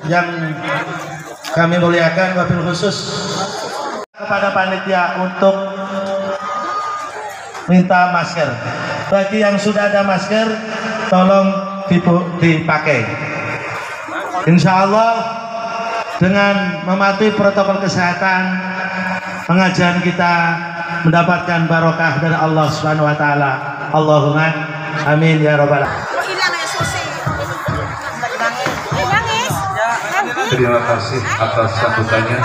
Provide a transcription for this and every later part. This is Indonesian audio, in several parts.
yang kami muliakan, wabil khusus kepada panitia untuk minta masker. Bagi yang sudah ada masker, tolong dipakai. Insya Allah dengan mematuhi protokol kesehatan, pengajian kita mendapatkan barokah dari Allah Subhanahu wa taala. Allahumma amin ya rabbal alamin. Terima kasih atas sambutannya.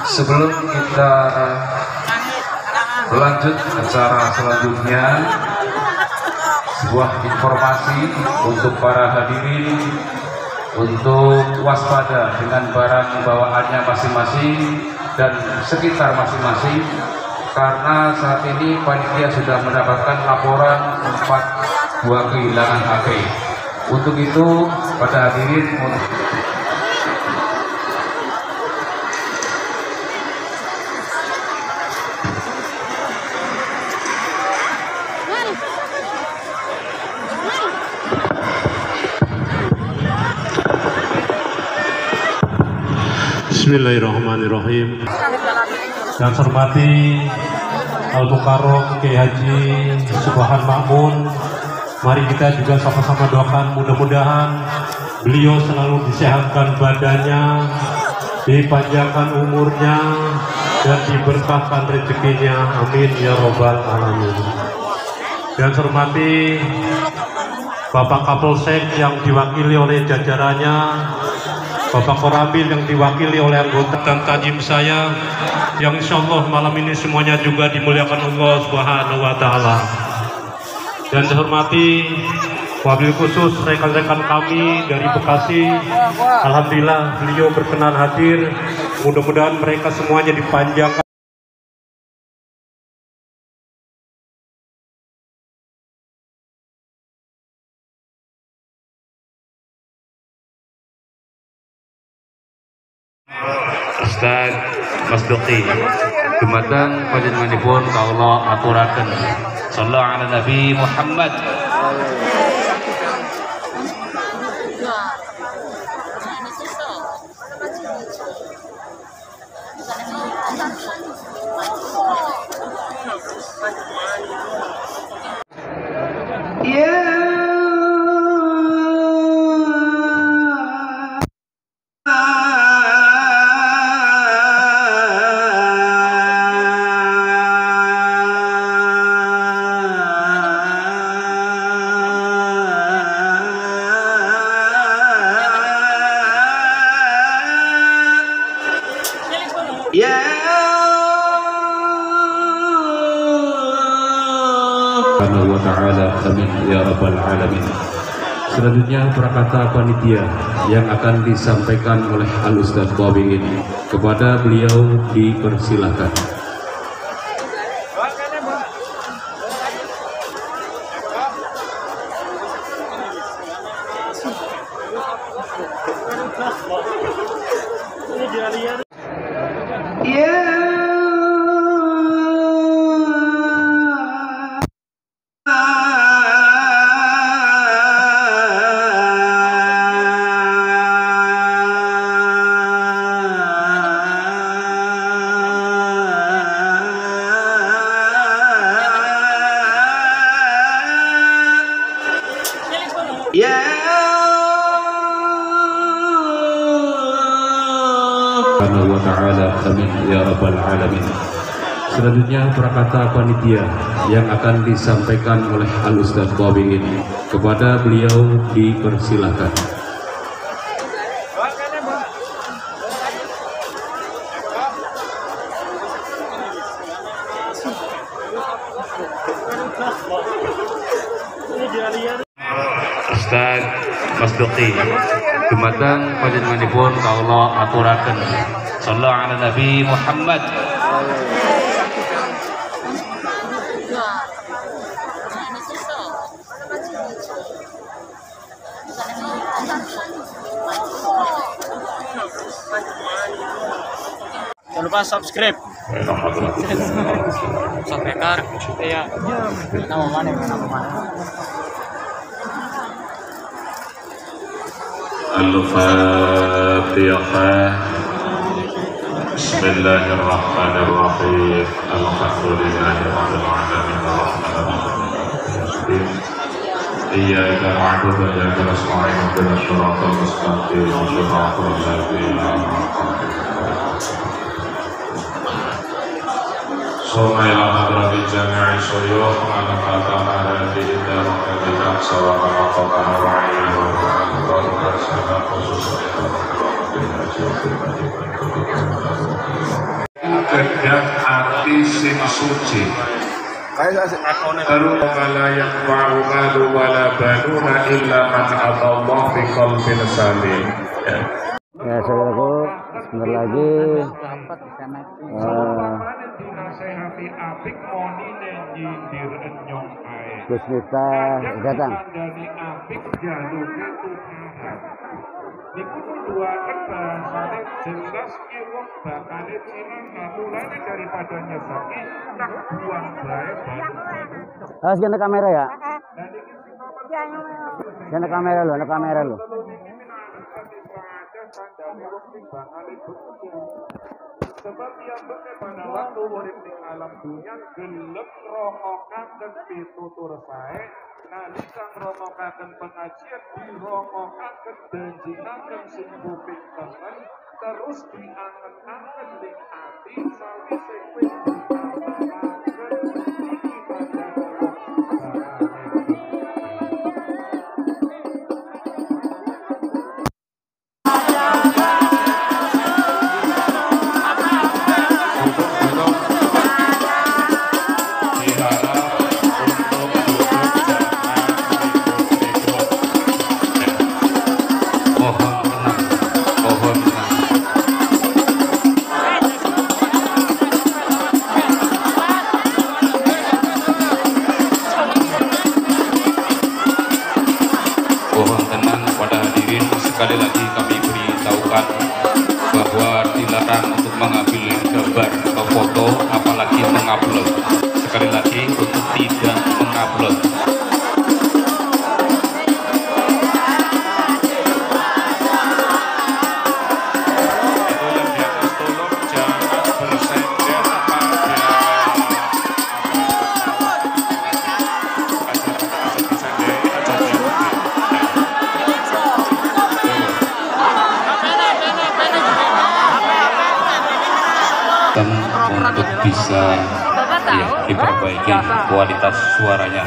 Sebelum kita berlanjut acara selanjutnya, sebuah informasi untuk para hadirin untuk waspada dengan barang bawaannya masing-masing dan sekitar masing-masing, karena saat ini panitia sudah mendapatkan laporan 4 buah kehilangan HP. Untuk itu pada hadirin Bismillahirrahmanirrahim. Yang saya hormati Al-Mukarram Kiai Haji Subhan Ma'mun, mari kita juga sama-sama doakan mudah-mudahan beliau selalu disehatkan badannya, dipanjangkan umurnya, dan diberkahkan rezekinya. Amin ya robbal alamin. Yang saya hormati Bapak Kapolsek yang diwakili oleh jajarannya, Bapak Koramil yang diwakili oleh anggota dan tajim saya, yang insya Allah malam ini semuanya juga dimuliakan Allah Subhanahu wa Ta'ala. Dan saya hormati wabil khusus rekan-rekan kami dari Bekasi. Alhamdulillah beliau berkenan hadir. Mudah-mudahan mereka semuanya dipanjangkan Ustaz Mas Duki dumateng panjenenganipun kaula aturaken sallallahu ala Nabi Muhammad. Subhanahu wa ta'ala, amin ya rabbal alamin. Selanjutnya prakata panitia yang akan disampaikan oleh Al-Ustaz Qawi ini, kepada beliau dipersilahkan. Subhanahu wa ta'ala, amin ya rabbal alamin. Selanjutnya prakata panitia yang akan disampaikan oleh Al-Ustaz Qawi ini, kepada beliau dipersilahkan. Ustaz Mas Duki dumateng panjenenganipun kaula aturaken sallallahu ala Nabi Muhammad. Jangan lupa subscribe. Subscribe. Iya. Nama mana? Al-Fatihah. Bismillahirrahmanirrahim. Alhamdulillahirabbil alamin arrahmanirrahim. Iyyaka na'budu wa iyyaka nasta'in ihdinas siratal mustaqim siratal ladzina an'amta 'alaihim. Soma ila hadrati jami'i syuyukh ala fatana hadihi darukatika sawa maqamana wa'ina wa ma'amran bersama kedak hati sing suci baru malayak ma'u malu wala banuna illa man atallah bi qalbin salim. Ya saudaraku, sebentar lagi Gus Miftah datang. Niku nuduhaken bahasane jelas ki wong bakale cilaka mulane daripada nyesaki tak buang bae batu. Jangan kamera ya. Jangan kamera lo, Sebab yang pada waktu urip ning alam dunia gelem romokaken pitutur sae nalika romokaken pengajian diromokaken denjinaken sing kuping tengen terus diangen-angen ning ati sawise kowe sekali lagi kami beritahukan bahwa dilarang untuk mengambil gambar atau foto apalagi mengupload. Sekali lagi untuk tidak mengupload. Untuk bisa diperbaiki kualitas suaranya.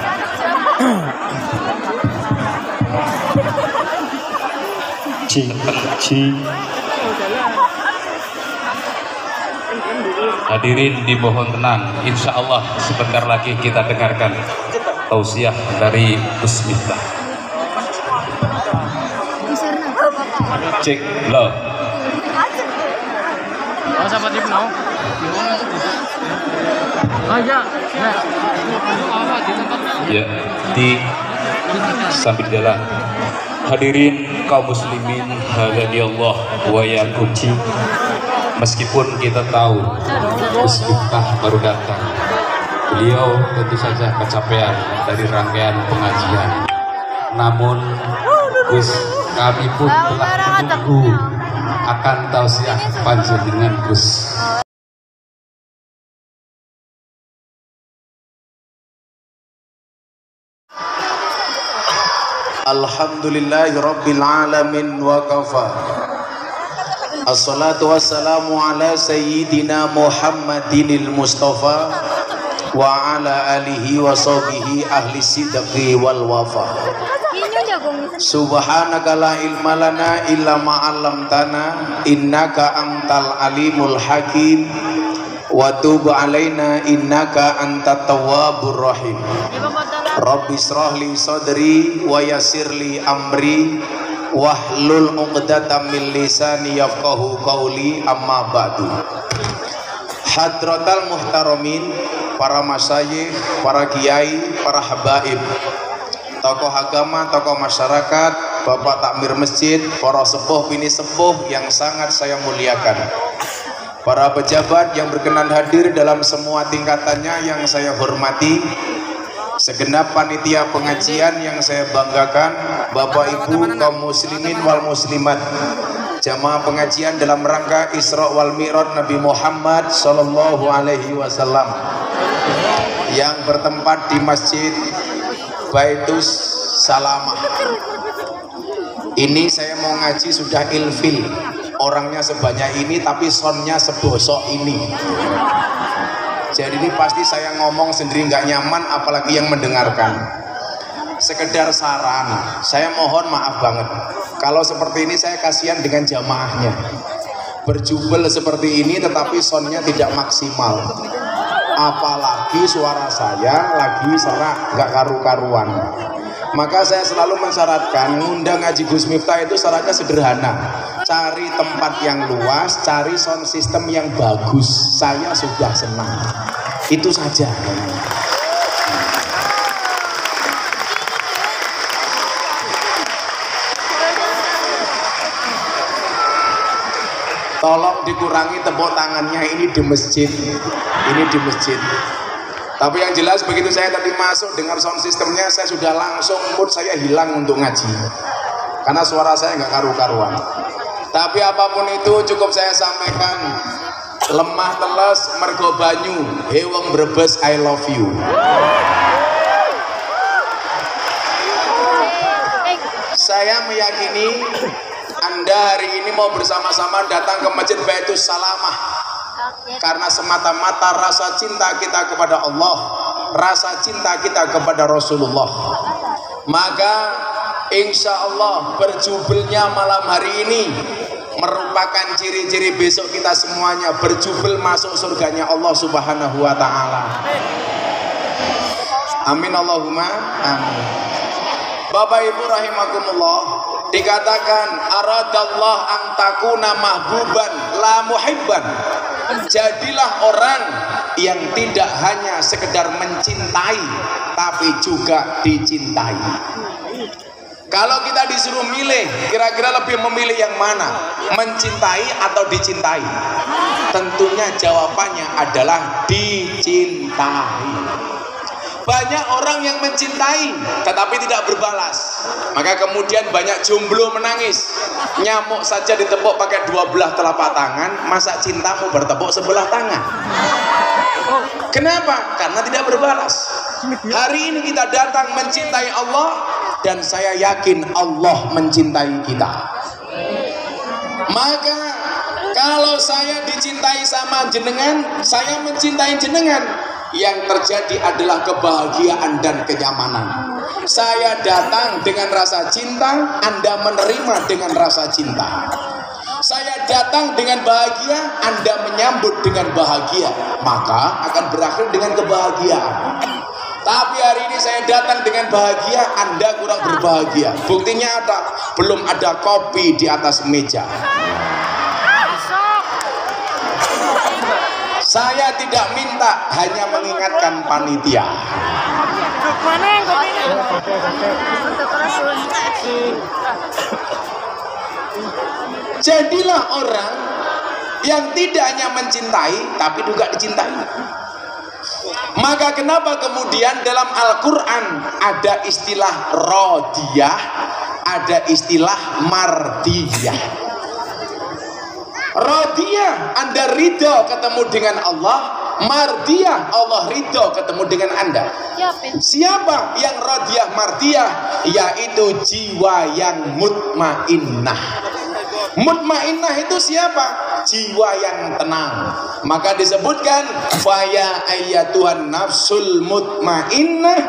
Hadirin dimohon tenang, insya Allah sebentar lagi kita dengarkan tausiah dari Gus Miftah. Cek lo. Sahabat Ibnu. Ya, di sambil jalan. Hadirin kaum muslimin hadanillah wa yakum. Meskipun kita tahu Gus Miftah baru datang, beliau tentu saja kecapean dari rangkaian pengajian. Namun kami pun telah menunggu akan tausiah panjenengan Gus. Alhamdulillahi rabbil alamin wa kafa. Assalatu wassalamu ala sayyidina Muhammadinil Mustafa wa ala alihi wa sahbihi ahli sidqi wal wafa. Subhanaka la ilma lana illa ma 'allamtana innaka antal alimul hakim wa tub alaina innaka antat tawwabur rahim. Rabbi shrah li sadri wa yassir li amri wahlul 'uqdatam min lisani yafqahu qawli amma ba'du. Hadratal muhtaramin, para masyayikh, para kiai, para habaib, tokoh agama, tokoh masyarakat, bapak takmir masjid, para sepuh bini sepuh yang sangat saya muliakan, para pejabat yang berkenan hadir dalam semua tingkatannya yang saya hormati, segenap panitia pengajian yang saya banggakan, Bapak Ibu kaum muslimin wal muslimat, jamaah pengajian dalam rangka Isra wal Mi'raj Nabi Muhammad sallallahu alaihi wasallam yang bertempat di Masjid Baitus Salamah. Ini saya mau ngaji sudah ilfil, orangnya sebanyak ini tapi soundnya sebosok ini. Jadi ini pasti saya ngomong sendiri nggak nyaman, apalagi yang mendengarkan. Sekedar saran, saya mohon maaf banget kalau seperti ini saya kasihan dengan jamaahnya. Berjubel seperti ini tetapi soundnya tidak maksimal, apalagi suara saya lagi serak nggak karu-karuan. Maka saya selalu mensyaratkan ngundang ngaji Gus Miftah itu syaratnya sederhana, cari tempat yang luas, cari sound system yang bagus, saya sudah senang, itu saja. Tolong dikurangi tepuk tangannya, ini di masjid, ini di masjid. Tapi yang jelas begitu saya tadi masuk dengar sound systemnya, saya sudah langsung mood saya hilang untuk ngaji, karena suara saya nggak karu-karuan. Tapi apapun itu cukup saya sampaikan, lemah teles mergo banyu, hewang Brebes I love you. Saya meyakini Anda hari ini mau bersama-sama datang ke Masjid Baitus Salamah karena semata-mata rasa cinta kita kepada Allah, rasa cinta kita kepada Rasulullah. Maka insya Allah berjubelnya malam hari ini merupakan ciri-ciri besok kita semuanya berjubel masuk surganya Allah Subhanahu wa Ta'ala. Amin Allahumma amin. Bapak Ibu rahimakumullah, dikatakan aradallah an takuna mahbuban la muhibban. Jadilah orang yang tidak hanya sekedar mencintai tapi juga dicintai. Kalau kita disuruh milih, kira-kira lebih memilih yang mana? Mencintai atau dicintai? Tentunya jawabannya adalah dicintai. Banyak orang yang mencintai tetapi tidak berbalas, maka kemudian banyak jomblo menangis. Nyamuk saja ditepuk pakai 12 telapak tangan, masa cintamu bertepuk sebelah tangan? Kenapa? Karena tidak berbalas. Hari ini kita datang mencintai Allah, dan saya yakin Allah mencintai kita. Maka kalau saya dicintai sama jenengan, saya mencintai jenengan, yang terjadi adalah kebahagiaan dan kenyamanan. Saya datang dengan rasa cinta, Anda menerima dengan rasa cinta. Saya datang dengan bahagia, Anda menyambut dengan bahagia, maka akan berakhir dengan kebahagiaan. Tapi hari ini saya datang dengan bahagia, Anda kurang berbahagia. Buktinya ada, belum ada kopi di atas meja. Saya tidak minta, hanya mengingatkan panitia. Jadilah orang yang tidak hanya mencintai, tapi juga dicintai. Maka kenapa kemudian dalam Al-Quran ada istilah rodiyah, ada istilah mardiyah. Radiyah, Anda ridho ketemu dengan Allah. Mardiyah, Allah ridho ketemu dengan Anda. Siapa yang radiyah mardiyah? Yaitu jiwa yang mutmainnah. Mutmainnah itu siapa? Jiwa yang tenang. Maka disebutkan faya ayyatuhan nafsul mutmainnah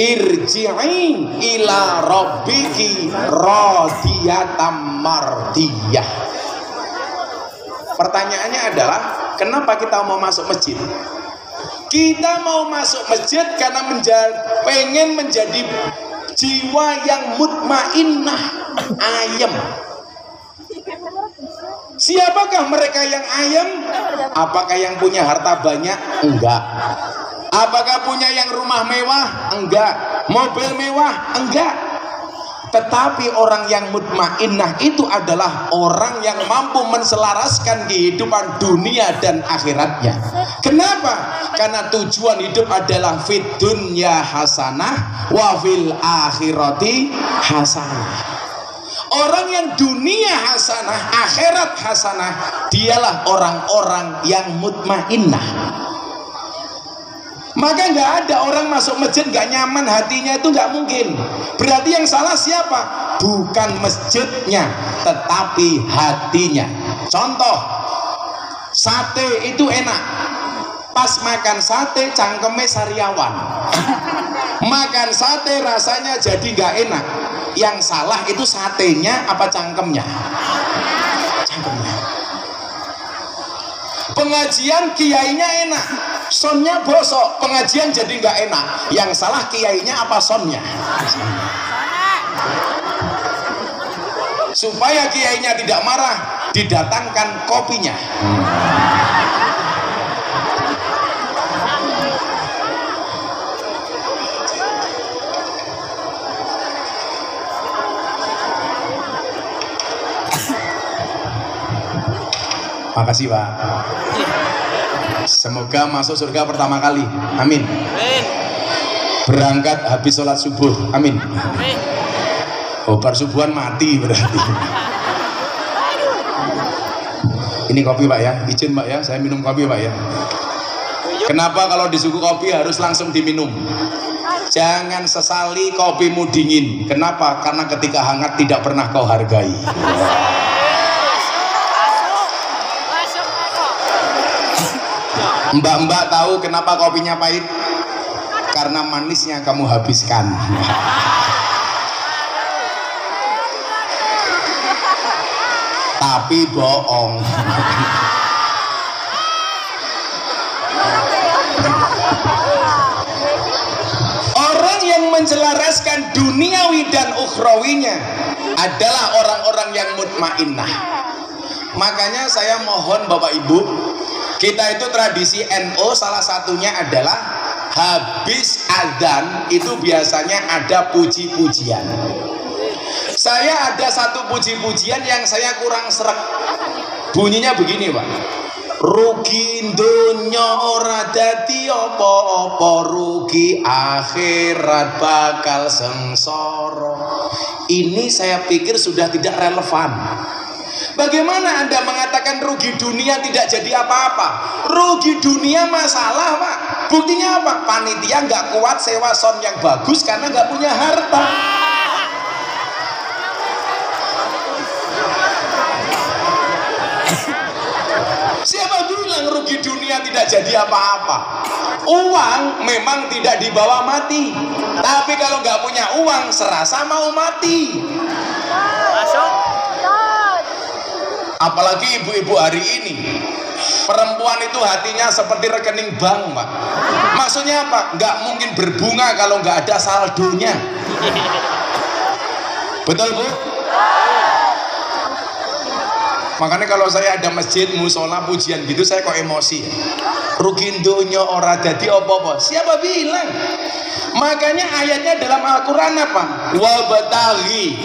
irji'i ila rabbiki radiyatan mardiyah. Pertanyaannya adalah, kenapa kita mau masuk masjid? Kita mau masuk masjid karena pengen menjadi jiwa yang mutmainnah, ayem. Siapakah mereka yang ayem? Apakah yang punya harta banyak? Enggak. Apakah punya yang rumah mewah? Enggak. Mobil mewah? Enggak. Tetapi orang yang mutmainnah itu adalah orang yang mampu menselaraskan kehidupan dunia dan akhiratnya. Kenapa? Karena tujuan hidup adalah fid dunya hasanah wa fil akhirati hasanah. Orang yang dunia hasanah, akhirat hasanah, dialah orang-orang yang mutmainnah. Maka nggak ada orang masuk masjid nggak nyaman hatinya, itu nggak mungkin. Berarti yang salah siapa? Bukan masjidnya, tetapi hatinya. Contoh, sate itu enak. Pas makan sate cangkeme sariawan. Makan sate rasanya jadi nggak enak. Yang salah itu satenya apa cangkemnya? Cangkemnya. Pengajian kiainya enak, sonnya bosok, pengajian jadi nggak enak. Yang salah kiainya apa sonnya? Supaya kiainya tidak marah, didatangkan kopinya. Makasih Pak. Semoga masuk surga pertama kali. Amin. Berangkat habis sholat subuh. Amin. Oh, bar subuhan mati berarti. Ini kopi Pak ya. Izin Pak ya, saya minum kopi Pak ya. Kenapa kalau disuguh kopi harus langsung diminum? Jangan sesali kopimu dingin. Kenapa? Karena ketika hangat tidak pernah kau hargai. Mbak-mbak tahu kenapa kopinya pahit? Karena manisnya kamu habiskan. Tapi bohong. Orang yang menselaraskan duniawi dan ukhrawinya adalah orang-orang yang mutmainnah. Makanya saya mohon Bapak Ibu, kita itu tradisi NU salah satunya adalah habis adzan itu biasanya ada puji-pujian. Saya ada satu puji-pujian yang saya kurang sreg. Bunyinya begini Pak. Rugi dunya ora dadi apa-apa, rugi akhirat bakal sengsara. Ini saya pikir sudah tidak relevan. Bagaimana Anda mengatakan rugi dunia tidak jadi apa-apa? Rugi dunia masalah Pak. Buktinya apa? Panitia nggak kuat sewa sound yang bagus karena nggak punya harta. Siapa bilang rugi dunia tidak jadi apa-apa? Uang memang tidak dibawa mati, tapi kalau nggak punya uang serasa mau mati. Apalagi ibu-ibu hari ini, perempuan itu hatinya seperti rekening bank Pak. Maksudnya apa? Nggak mungkin berbunga kalau nggak ada saldonya. Betul Bu? Makanya kalau saya ada masjid, musola, pujian gitu saya kok emosi. Rugi dunya ora dadi apa-apa. Siapa bilang? Makanya ayatnya dalam Al-Quran apa? Wabtaghi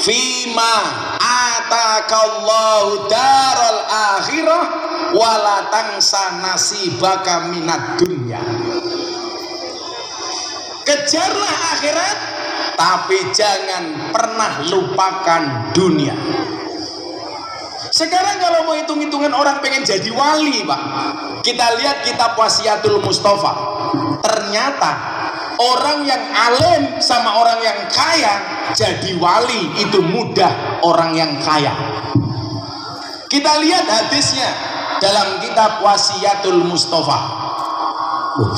fima atakallahu daral akhirah wala tansa nasibaka minad dunya. Kejarlah akhirat, tapi jangan pernah lupakan dunia. Sekarang kalau mau hitung-hitungan orang pengen jadi wali Pak, kita lihat kitab Wasiatul Mustafa. Ternyata orang yang alim sama orang yang kaya jadi wali itu mudah orang yang kaya. Kita lihat hadisnya dalam kitab Wasiatul Mustafa.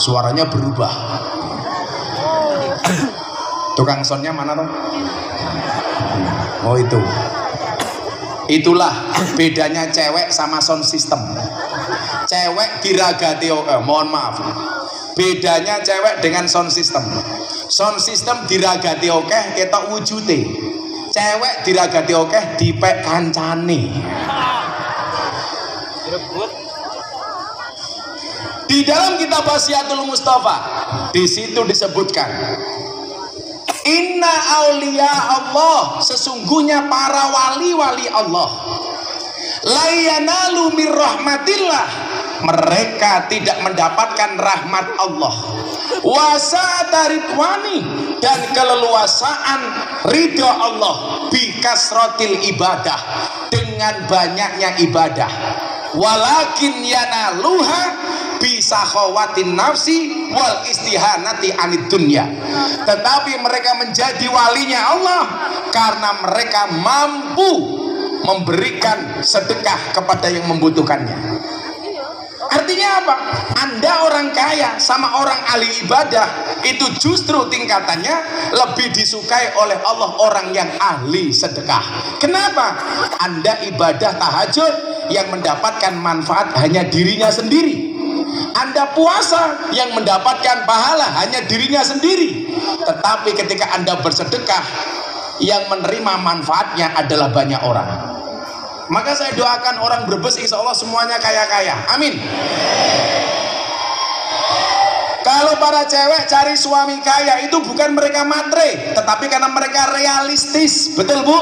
Suaranya berubah. Tukang soundnya mana toh? Oh itu. Itulah bedanya cewek sama sound system. Cewek diragati mohon maaf. Bedanya cewek dengan sound system. Sound system diragati oke, ketok wujute. Cewek diragati oke, dipek kancane. Di dalam kitab Wasiatul Mustafa, di situ disebutkan Inna auliya Allah, sesungguhnya para wali-wali Allah, la yanalu mir rahmatillah, mereka tidak mendapatkan rahmat Allah, wasa'ata ridwani, dan keleluasaan ridho Allah, bikasrotil ibadah, dengan banyaknya ibadah, walakin yanaluha bisa khawatin nafsi wal istihanati anid dunya, tetapi mereka menjadi walinya Allah karena mereka mampu memberikan sedekah kepada yang membutuhkannya. Artinya apa? Anda orang kaya sama orang ahli ibadah itu justru tingkatannya lebih disukai oleh Allah orang yang ahli sedekah. Kenapa? Anda ibadah tahajud yang mendapatkan manfaat hanya dirinya sendiri. Anda puasa yang mendapatkan pahala hanya dirinya sendiri. Tetapi ketika Anda bersedekah, yang menerima manfaatnya adalah banyak orang. Maka saya doakan orang Brebes insya Allah semuanya kaya-kaya. Amin. Kalau para cewek cari suami kaya itu bukan mereka matre, tetapi karena mereka realistis. Betul Bu?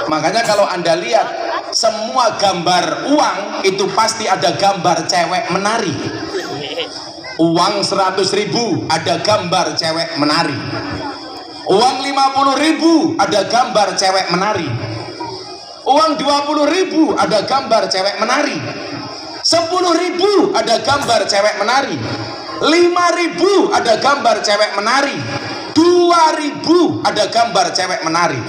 Makanya kalau Anda lihat semua gambar uang itu pasti ada gambar cewek menari. Uang 100.000 ada gambar cewek menari. Uang 50.000 ada gambar cewek menari. Uang 20.000 ada gambar cewek menari. 10.000 ada gambar cewek menari. 5.000 ada gambar cewek menari. 2.000 ada gambar cewek menari.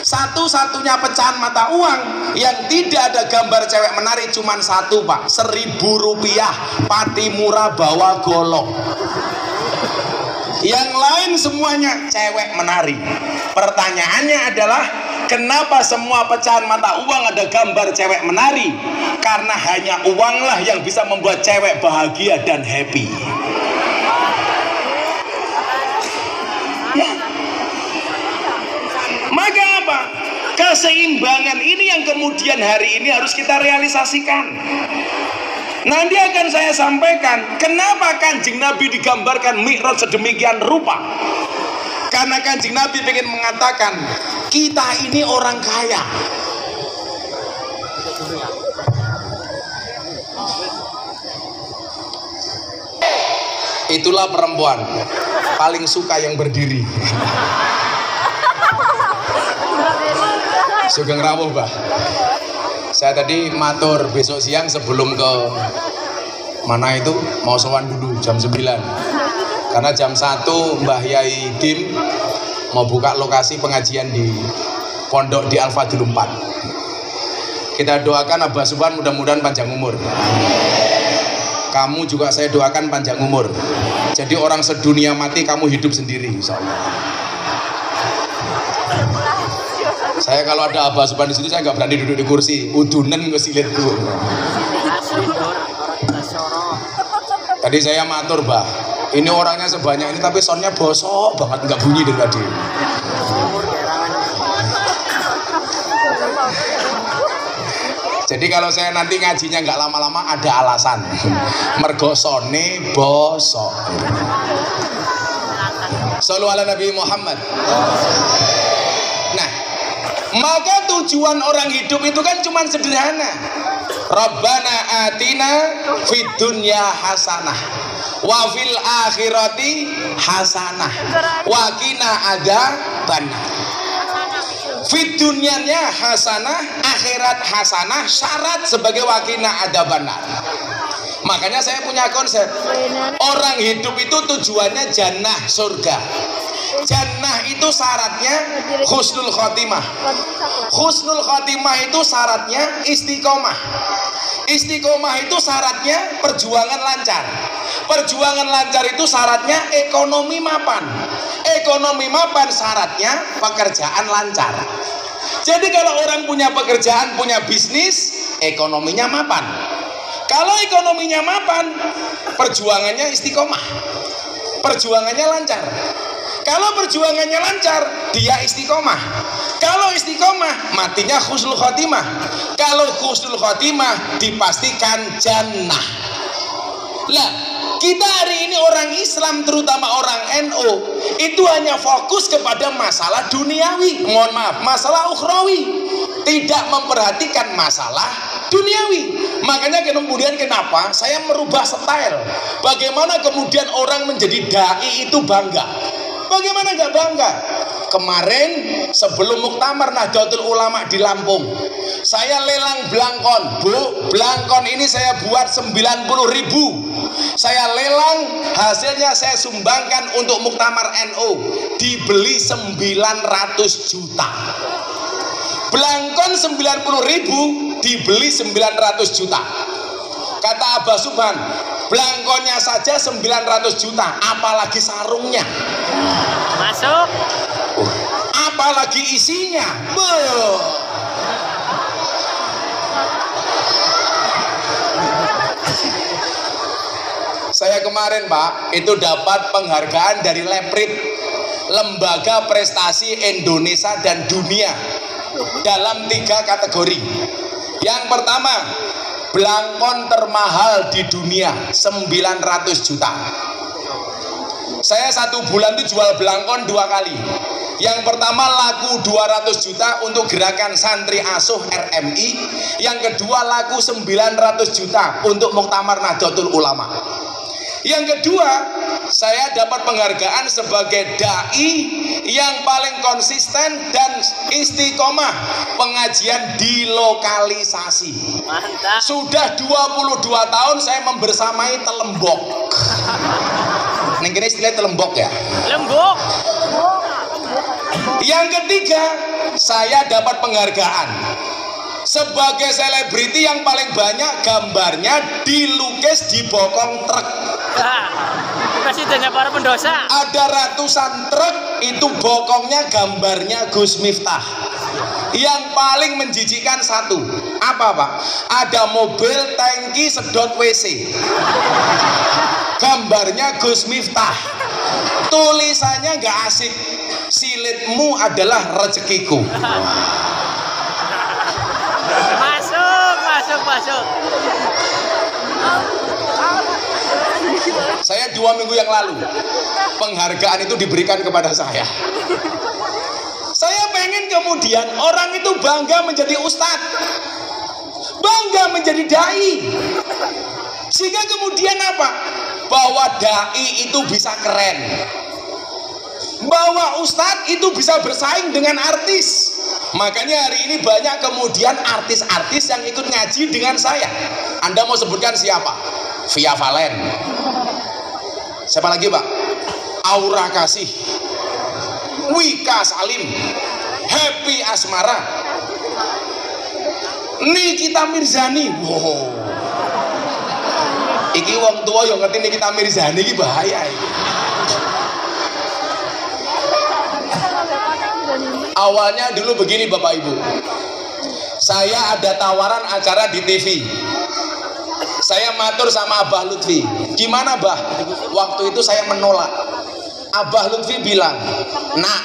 Satu-satunya pecahan mata uang yang tidak ada gambar cewek menari cuma satu Pak, Rp1.000, pati murah bawa golok. Yang lain semuanya cewek menari. Pertanyaannya adalah kenapa semua pecahan mata uang ada gambar cewek menari? Karena hanya uanglah yang bisa membuat cewek bahagia dan happy. Maka apa? Keseimbangan ini yang kemudian hari ini harus kita realisasikan. Nanti akan saya sampaikan kenapa Kanjeng Nabi digambarkan Mi'raj sedemikian rupa. Karena Kanjeng Nabi ingin mengatakan kita ini orang kaya. Itulah perempuan paling suka yang berdiri. Sugeng rawuh Mbah. Saya tadi matur besok siang sebelum ke mana itu mau sowan dulu jam 9. Karena jam 1 Mbah Yai Dim mau buka lokasi pengajian di pondok di Al-Fadil 4. Kita doakan Abah Subhan mudah-mudahan panjang umur. Kamu juga saya doakan panjang umur. Jadi orang sedunia mati kamu hidup sendiri insyaallah. Saya kalau ada Abah Subhan di situ saya nggak berani duduk di kursi, udunen ngesilitku. Tadi saya matur Bah, ini orangnya sebanyak ini tapi soundnya bosok banget, nggak bunyi dari tadi. Jadi kalau saya nanti ngajinya nggak lama-lama ada alasan, mergo sone bosok. Shallu ala Nabi Muhammad. Nah, maka tujuan orang hidup itu kan cuma sederhana. Rabbana atina fid dunya hasanah wa fil akhirati hasanah wa qina adzabannar. Fid dunyanya hasanah, akhirat hasanah, syarat sebagai wa qina adzabannar. Makanya saya punya konsep orang hidup itu tujuannya jannah, surga. Jannah itu syaratnya husnul khotimah. Husnul khotimah itu syaratnya istiqomah. Istiqomah itu syaratnya perjuangan lancar. Perjuangan lancar itu syaratnya ekonomi mapan. Ekonomi mapan syaratnya pekerjaan lancar. Jadi kalau orang punya pekerjaan, punya bisnis, ekonominya mapan. Kalau ekonominya mapan, perjuangannya istiqomah. Perjuangannya lancar. Kalau perjuangannya lancar, dia istiqomah. Kalau istiqomah, matinya husnul khotimah. Kalau husnul khotimah, dipastikan jannah. Lah, Kita hari ini orang Islam, terutama orang NU, itu hanya fokus kepada masalah duniawi, mohon maaf, masalah ukhrawi, tidak memperhatikan masalah duniawi. Makanya kemudian kenapa saya merubah style, bagaimana kemudian orang menjadi dai itu bangga. Bagaimana nggak bangga? Kemarin sebelum Muktamar Nahdlatul Ulama di Lampung, saya lelang belangkon. Bu, belangkon ini saya buat 90.000. Saya lelang, hasilnya saya sumbangkan untuk Muktamar NU, dibeli 900 juta. Belangkon 90.000 dibeli 900 juta. Kata Abah Subhan, belangkonnya saja 900 juta, apalagi sarungnya. Masuk. Apalagi isinya. Saya kemarin Pak, itu dapat penghargaan dari Leprit, Lembaga Prestasi Indonesia dan Dunia, dalam 3 kategori. Yang pertama, belangkon termahal di dunia, 900 juta. Saya 1 bulan itu jual belangkon 2 kali. Yang pertama laku 200 juta untuk gerakan santri asuh RMI. Yang kedua laku 900 juta untuk Muktamar Nahdlatul Ulama. Yang kedua, saya dapat penghargaan sebagai dai yang paling konsisten dan istiqomah pengajian di lokalisasi. Mantap. Sudah 22 tahun saya membersamai telembok. Ini kira istilah telembok ya? Lembok. Yang ketiga, saya dapat penghargaan sebagai selebriti yang paling banyak gambarnya dilukis di bokong truk. Presidennya para pendosa. Ada ratusan truk itu bokongnya gambarnya Gus Miftah. Yang paling menjijikkan satu, apa Pak? Ada mobil tangki sedot WC, gambarnya Gus Miftah. Tulisannya nggak asik, silitmu adalah rezekiku. Masuk. Saya 2 minggu yang lalu, penghargaan itu diberikan kepada saya. Saya pengen kemudian orang itu bangga menjadi ustadz, bangga menjadi dai, sehingga kemudian apa? Bahwa dai itu bisa keren, bahwa ustadz itu bisa bersaing dengan artis. Makanya hari ini banyak kemudian artis-artis yang ikut ngaji dengan saya. Anda mau sebutkan siapa? Via Valen. Siapa lagi Pak? Aura Kasih, Wika Salim, Happy Asmara, Nikita Mirzani. Wow. Iki wong tua yang ngerti Nikita Mirzani iki bahaya iki. Awalnya dulu begini Bapak Ibu, saya ada tawaran acara di TV. Saya matur sama Abah Lutfi, gimana Bah? Waktu itu saya menolak. Abah Lutfi bilang, nak,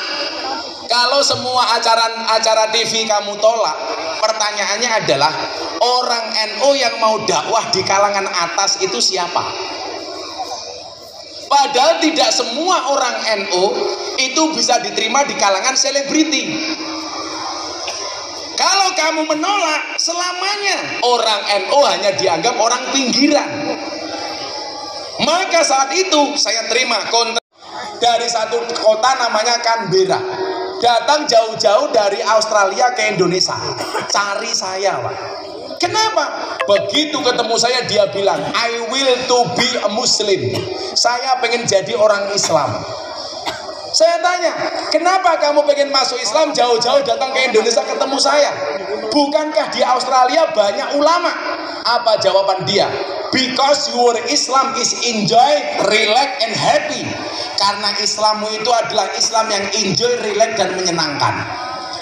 kalau semua acara TV kamu tolak, pertanyaannya adalah orang NU yang mau dakwah di kalangan atas itu siapa? Padahal tidak semua orang NU itu bisa diterima di kalangan selebriti. Kalau kamu menolak, selamanya orang NU hanya dianggap orang pinggiran. Maka saat itu saya terima kontrak dari satu kota namanya Canberra. Datang jauh-jauh dari Australia ke Indonesia, cari saya Pak. Kenapa? Begitu ketemu saya dia bilang, I will to be a Muslim. Saya pengen jadi orang Islam. Saya tanya, kenapa kamu pengen masuk Islam jauh-jauh datang ke Indonesia ketemu saya? Bukankah di Australia banyak ulama? Apa jawaban dia? Because your Islam is enjoy, relax and happy. Karena Islammu itu adalah Islam yang enjoy, relax dan menyenangkan.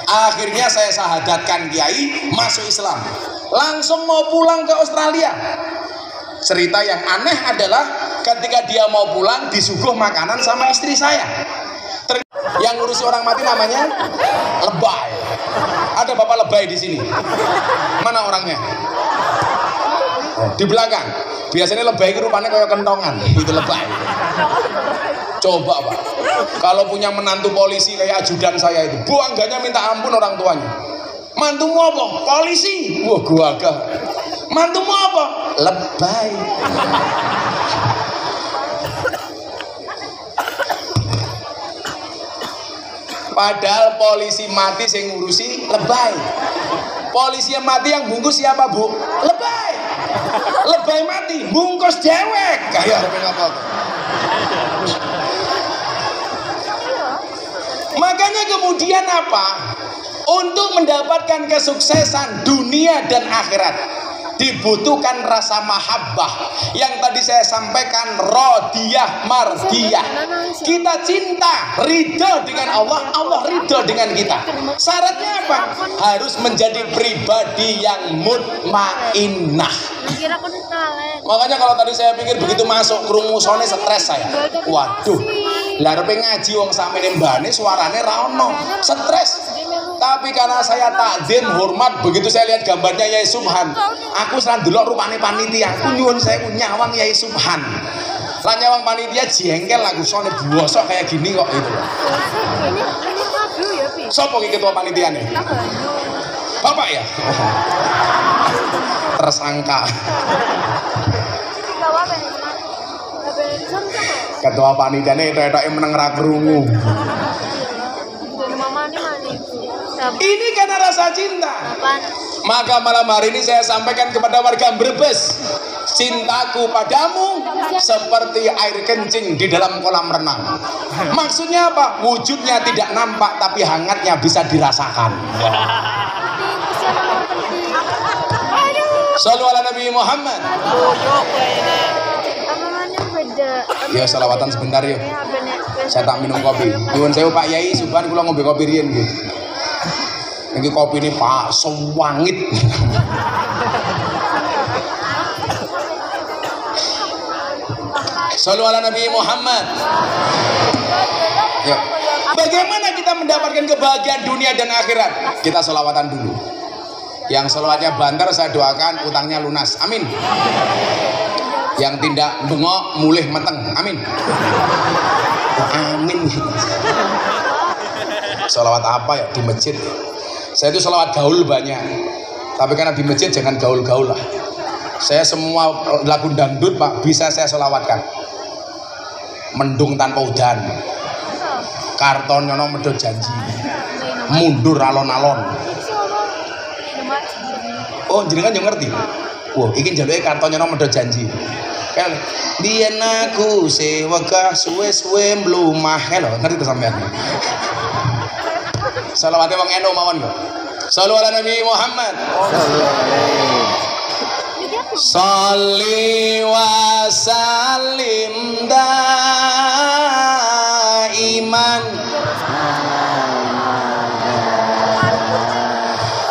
Akhirnya saya sahadatkan Kiai masuk Islam. Langsung mau pulang ke Australia. Cerita yang aneh adalah ketika dia mau pulang disuguh makanan sama istri saya. Yang ngurusi orang mati namanya Lebay. Ada Bapak Lebay di sini. Mana orangnya? Di belakang. Biasanya lebay itu rupanya kayak kentongan. Itu lebay. Coba Pak, kalau punya menantu polisi kayak ajudan saya itu, bangganya minta ampun orang tuanya. Mantumu apa? Polisi. Wah gua agak. Mantumu apa? Lebay. Padahal polisi mati yang ngurusi lebay. Polisi yang mati yang bungkus siapa Bu? Lebay. Lebay mati, bungkus dewek. Kayak apa? Makanya kemudian apa? Untuk mendapatkan kesuksesan dunia dan akhirat dibutuhkan rasa mahabbah yang tadi saya sampaikan, rodiyah mardiyah. Kita cinta, ridho dengan Allah, Allah ridho dengan kita. Syaratnya apa? Harus menjadi pribadi yang mutmainnah. Makanya kalau tadi saya pikir begitu masuk krungusone stres saya. Waduh, lah arep ngaji wong samene mbane suarane ra ono, stres. Tapi karena saya takzim, hormat, begitu saya lihat gambarnya Yai Subhan, aku seran delok rupane panitia, aku nyuwun saya nyawang Yai Subhan. Lah nyawang panitia jengkel aku sone bosok kayak gini kok itu loh. Sopo iki ketua panitiane? Bapak ya? Tersangka. Ketua panitiane itu meneng ra krungu. Ini karena rasa cinta. Maka malam hari ini saya sampaikan kepada warga Brebes, cintaku padamu seperti air kencing di dalam kolam renang. Maksudnya apa? Wujudnya tidak nampak tapi hangatnya bisa dirasakan. Shallu ala Nabi Muhammad. Ya salawatan sebentar yuk. Saya tak minum kopi. Nyuwun sewu Pak Yai Subhan kula ngombe kopi riyen nggih. Niki kopi ini Pak sewangit. Shallu ala Nabi Muhammad. Ya. Bagaimana kita mendapatkan kebahagiaan dunia dan akhirat? Kita sholawatan dulu. Yang sholawatnya banter saya doakan utangnya lunas. Amin. Yang tidak bengok mulih meteng. Amin. Amin. Sholawat apa ya di masjid? Saya itu sholawat gaul banyak, tapi karena di masjid jangan gaul-gaul lah. Saya semua lagu dangdut Pak bisa saya sholawatkan. Mendung tanpa udan, karton nyono medhot janji, mundur alon-alon. Oh jenengan yo ngerti? Wah, iki njaluke karton nyono medhot janji. Kan biyen aku sewegah suwe-suwe mlumah lho, ngerti to sampean? Salawatnya wong eno mawon kok. Shallu ala Nabi Muhammad. Sholli wa sallim daiman.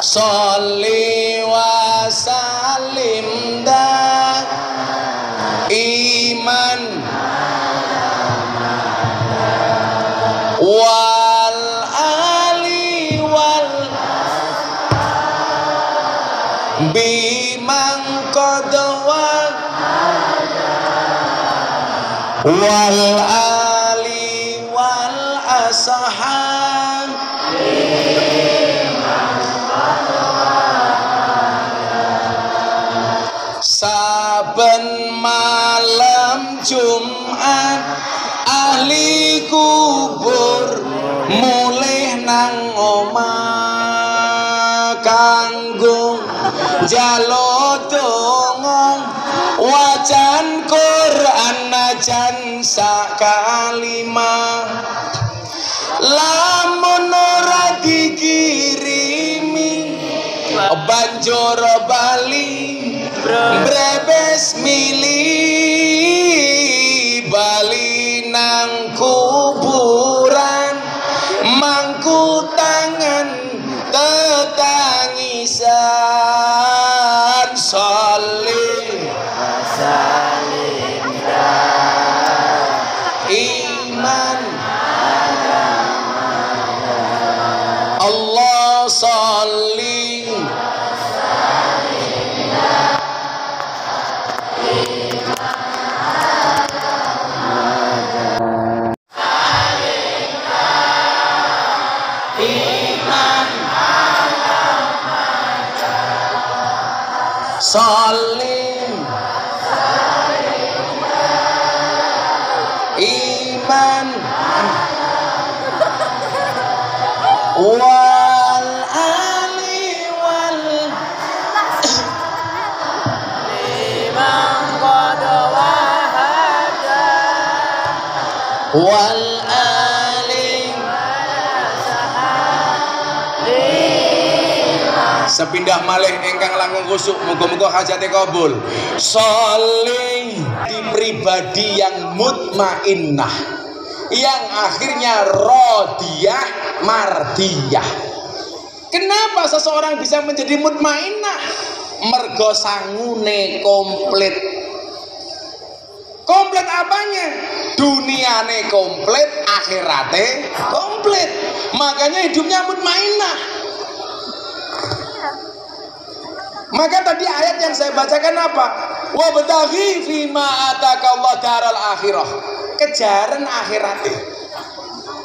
Sholli wa sallim daiman. Bimang qadwa wal ali wal ashab saben malam Jumat ahli kubur mulih nang omah kanggo jaluk donga wacan Quran najan sak kalimah lamun ora dikirimi banjur bali brebes mili bali nang kuburan mangku tangan tetangisan sholli salim iman Allah sholli Salim iman wal ali wal Imam qad wahada wal ali. Sepindah malih ingkang langkung khusuk, muga-muga hajate kabul. Sholih di pribadi yang mutmainnah, yang akhirnya rodiyah mardiyah. Kenapa seseorang bisa menjadi mutmainnah? Mergo sangune komplit. Komplit apanya? Duniane komplit, akhirate komplit. Makanya hidupnya mutmainnah. Maka tadi ayat yang saya bacakan apa? Wa bataghi fima atakallah daral akhirah. Kejaran akhiratnya.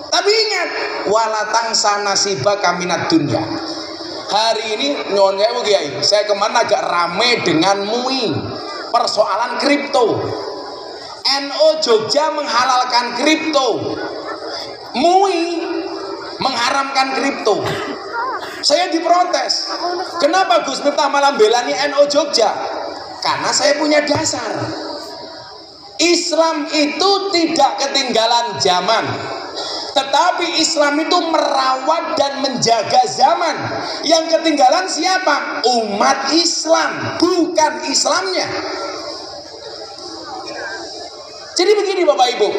Tapi ingat, walatang sanasibaka minad dunya. Hari ini nyon sewu Kiai, saya kemarin agak rame dengan MUI persoalan kripto. NU Jogja menghalalkan kripto. MUI mengharamkan kripto. Saya diprotes. Kenapa Gus Miftah malah belani NU Jogja? Karena saya punya dasar. Islam itu tidak ketinggalan zaman. Tetapi Islam itu merawat dan menjaga zaman. Yang ketinggalan siapa? Umat Islam, bukan Islamnya. Jadi begini Bapak Ibu,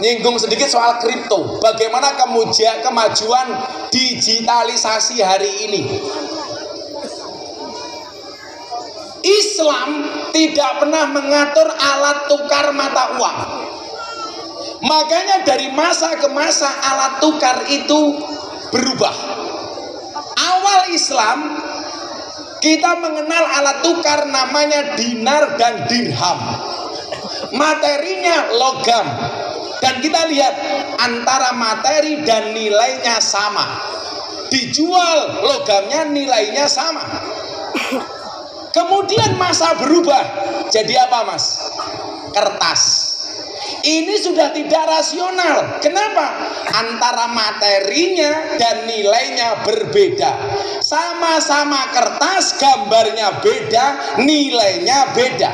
nyinggung sedikit soal kripto. Bagaimana kemajuan digitalisasi hari ini. Islam tidak pernah mengatur alat tukar mata uang. Makanya dari masa ke masa alat tukar itu berubah. Awal Islam kita mengenal alat tukar namanya dinar dan dirham. Materinya logam. Dan kita lihat antara materi dan nilainya sama. Dijual logamnya nilainya sama. Kemudian masa berubah. Jadi apa Mas? Kertas. Ini sudah tidak rasional. Kenapa? Antara materinya dan nilainya berbeda. Sama-sama kertas, gambarnya beda, nilainya beda.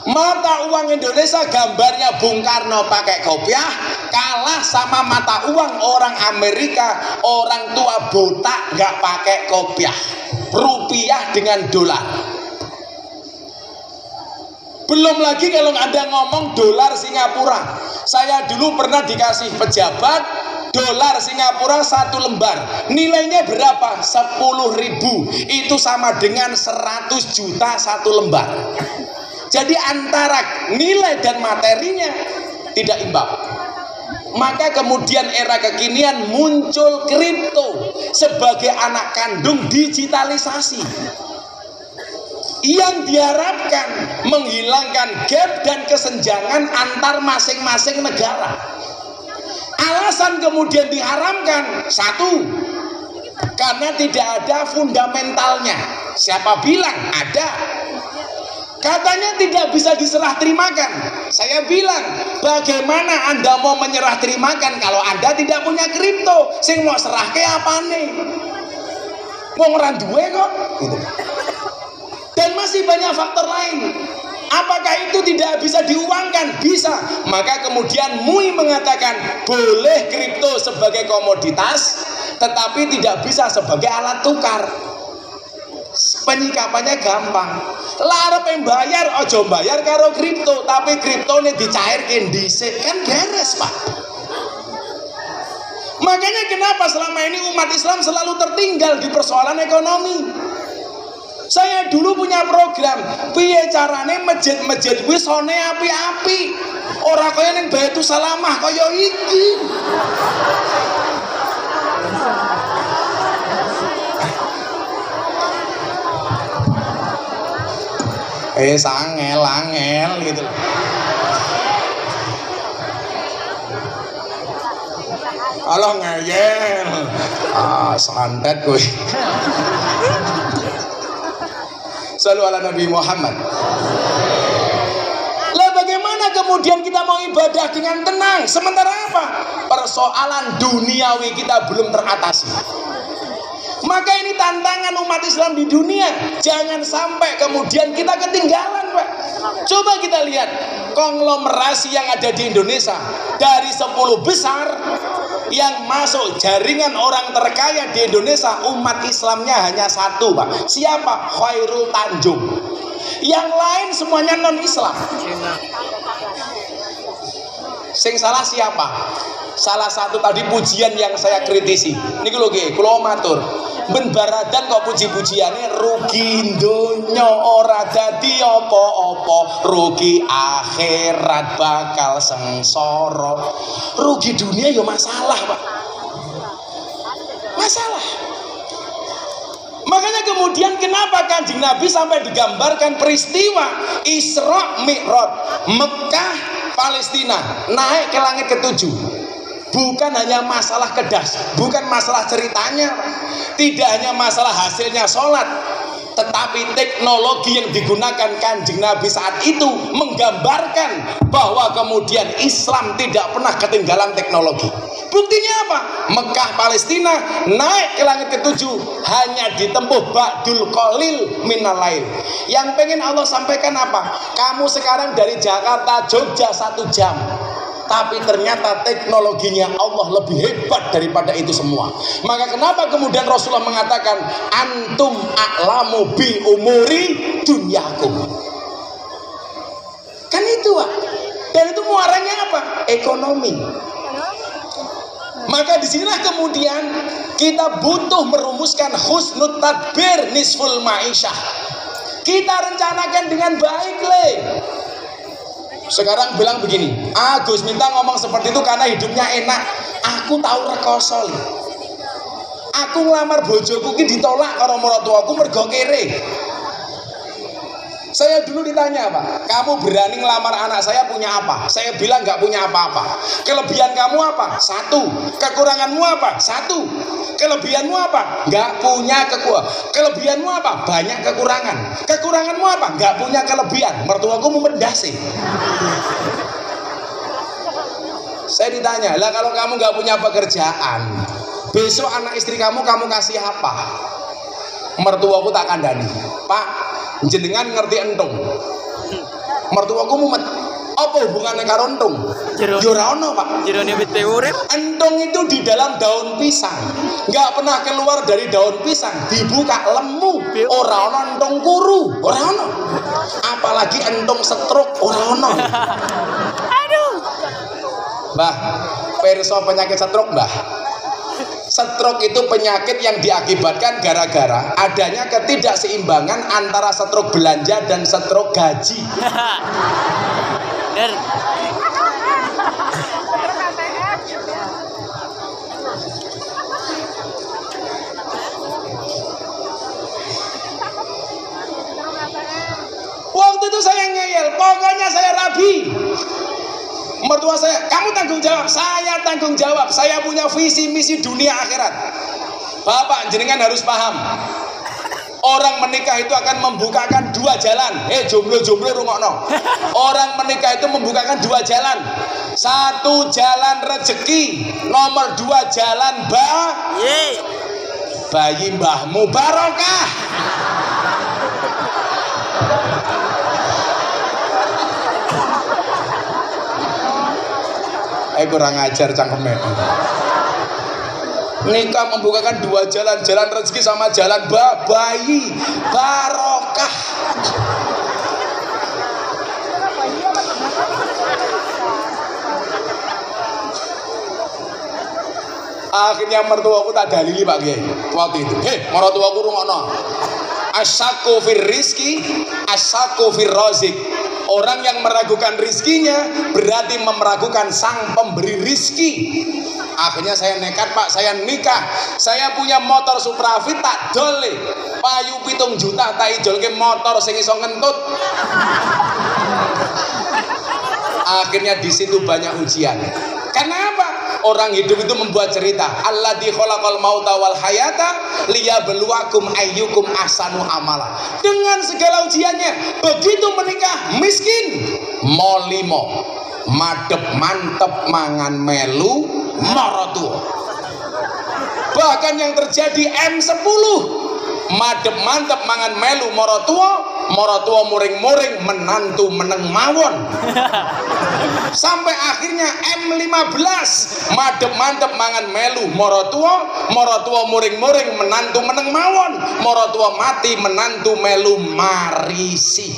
Mata uang Indonesia gambarnya Bung Karno pakai kopiah kalah sama mata uang orang Amerika, orang tua botak nggak pakai kopiah, rupiah dengan dolar. Belum lagi kalau Anda ngomong dolar Singapura. Saya dulu pernah dikasih pejabat dolar Singapura 1 lembar. Nilainya berapa? 10.000. Itu sama dengan 100 juta 1 lembar. Jadi antara nilai dan materinya tidak imbang. Maka kemudian era kekinian muncul kripto sebagai anak kandung digitalisasi yang diharapkan menghilangkan gap dan kesenjangan antar masing-masing negara. Alasan kemudian diharamkan, satu, karena tidak ada fundamentalnya. Siapa bilang ada? Katanya tidak bisa diserah terimakan. Saya bilang, bagaimana Anda mau menyerah terimakan kalau Anda tidak punya kripto? Sing mau serah ke apa nih? Wong ora duwe kok. Gitu. Dan masih banyak faktor lain. Apakah itu tidak bisa diuangkan? Bisa. Maka kemudian MUI mengatakan boleh kripto sebagai komoditas, tetapi tidak bisa sebagai alat tukar. Penyikapannya gampang. Larep bayar, ojo bayar karo kripto, tapi kriptone dicairkan dhisik, kan beres Pak. Makanya kenapa selama ini umat Islam selalu tertinggal di persoalan ekonomi. Saya dulu punya program, piye carane masjid-masjid kuwi sone api-api. Ora kaya ning Baitul Salamah kaya iki. Angel gitu. Allah ngeyel. Santet kuwi. Shallu ala Nabi Muhammad. Lah bagaimana kemudian kita mau ibadah dengan tenang? Sementara apa? Persoalan duniawi kita belum teratasi. Maka ini tantangan umat Islam di dunia. Jangan sampai kemudian kita ketinggalan, Pak. Coba kita lihat konglomerasi yang ada di Indonesia. Dari 10 besar yang masuk jaringan orang terkaya di Indonesia, umat Islamnya hanya 1, Pak. Siapa? Khairul Tanjung. Yang lain semuanya non-Islam. Sing salah siapa? Salah satu tadi pujian yang saya kritisi. Niki lho nggih, kula matur. Ben baradan kok puji-pujiane rugi donya ora dadi apa-apa, rugi akhirat bakal sengsara. Rugi dunia ya masalah, Pak. Masalah. Makanya kemudian kenapa Kanjeng Nabi sampai digambarkan peristiwa Isra Mi'raj, Mekah Palestina, naik ke langit ke-7. Bukan hanya masalah kedas, bukan masalah ceritanya, tidak hanya masalah hasilnya sholat, tetapi teknologi yang digunakan Kanjeng Nabi saat itu menggambarkan bahwa kemudian Islam tidak pernah ketinggalan teknologi. Buktinya apa? Mekah Palestina naik ke langit ke-7 hanya ditempuh ba'dul qalil minal lail. Yang pengen Allah sampaikan apa? Kamu sekarang dari Jakarta Jogja 1 jam, tapi ternyata teknologinya Allah lebih hebat daripada itu semua. Maka kenapa kemudian Rasulullah mengatakan antum a'lamu bi umuri dunyakum? Kan itu, Pak. Dan itu muaranya apa? Ekonomi. Maka disinilah kemudian kita butuh merumuskan husnul tadbir nisful ma'isyah. Kita rencanakan dengan baik, Le. Sekarang bilang begini, Gus minta ngomong seperti itu karena hidupnya enak. Aku tahu rekoso. Aku ngelamar bojoku ki ditolak karo maratuaku mergo kere. Saya dulu ditanya, Pak, kamu berani ngelamar anak saya punya apa? Saya bilang nggak punya apa-apa. Kelebihan kamu apa? 1. Kekuranganmu apa? 1. Kelebihanmu apa? Nggak punya kelebihanmu apa? Banyak kekurangan. Kekuranganmu apa? Nggak punya kelebihan. Mertuaku memendasi. Saya ditanya, lah kalau kamu nggak punya pekerjaan, besok anak istri kamu kasih apa? Mertuaku tak kandani, Pak, jenengan ngerti entung. Mertuaku mumet. Apa hubungannya karo entung? Ya ora ono, Pak. Jerone wite urip. Entung itu di dalam daun pisang. Nggak pernah keluar dari daun pisang. Dibuka lemu, ora ono entung kuru, ora ono. Apalagi entung stroke, ora ono. Aduh. Mbah, perso penyakit stroke, Mbah. Stroke itu penyakit yang diakibatkan gara-gara adanya ketidakseimbangan antara stroke belanja dan stroke gaji. Der. Waktu itu saya ngeyel, pokoknya saya rabi. Mertua saya, kamu tanggung jawab. Saya tanggung jawab. Saya punya visi misi dunia akhirat. Bapak jenengan harus paham. Orang menikah itu akan membukakan 2 jalan. Jomblo-jomblo rungokno. Orang menikah itu membukakan 2 jalan. 1 jalan rezeki, nomor 2 jalan bayi mbahmu barokah. Kurang ajar cangkeme. Nikah membukakan 2 jalan, jalan rezeki sama jalan bayi barokah. Akhirnya mertuaku tak dalili, Pak Kiai. Waktu itu, mertuaku rungokno. Asyaku fir rizki, asyaku fir rozik. Orang yang meragukan rizkinya berarti meragukan sang pemberi rizki. Akhirnya saya nekat, Pak, saya nikah. Saya punya motor Supra Fit tak dole. Payu 7 juta tak ijolke motor sing iso ngentut. Akhirnya di situ banyak ujian. Karena apa? Orang hidup itu membuat cerita. Alladzi khalaqal mauta wal hayata liyabluwakum ayyukum ahsanu amala. Dengan segala ujiannya, begitu menikah miskin, molimo, madep mantep mangan melu marotu. Bahkan yang terjadi M10, madep mantep mangan melu morotua muring-muring menantu meneng mawon. Sampai akhirnya M15, madep mantep mangan melu morotua muring-muring menantu meneng mawon, morotua mati menantu melu marisi.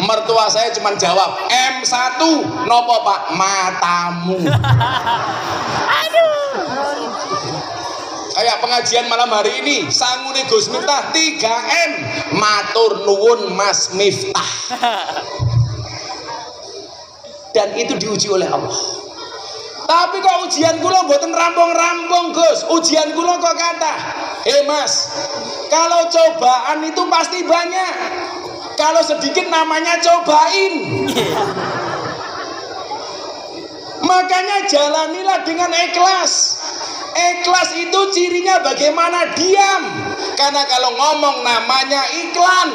Mertua saya cuma jawab M1 nopo Pak, matamu. Kayak pengajian malam hari ini, sangune Gus Miftah 3M, matur nuwun Mas Miftah. Dan itu diuji oleh Allah. Tapi kok ujian kula mboten rampung-rampung Gus, ujian kula kok kathah. Mas, kalau cobaan itu pasti banyak. Kalau sedikit namanya cobain. Makanya jalanilah dengan ikhlas. Ikhlas itu cirinya bagaimana? Diam. Karena kalau ngomong namanya iklan.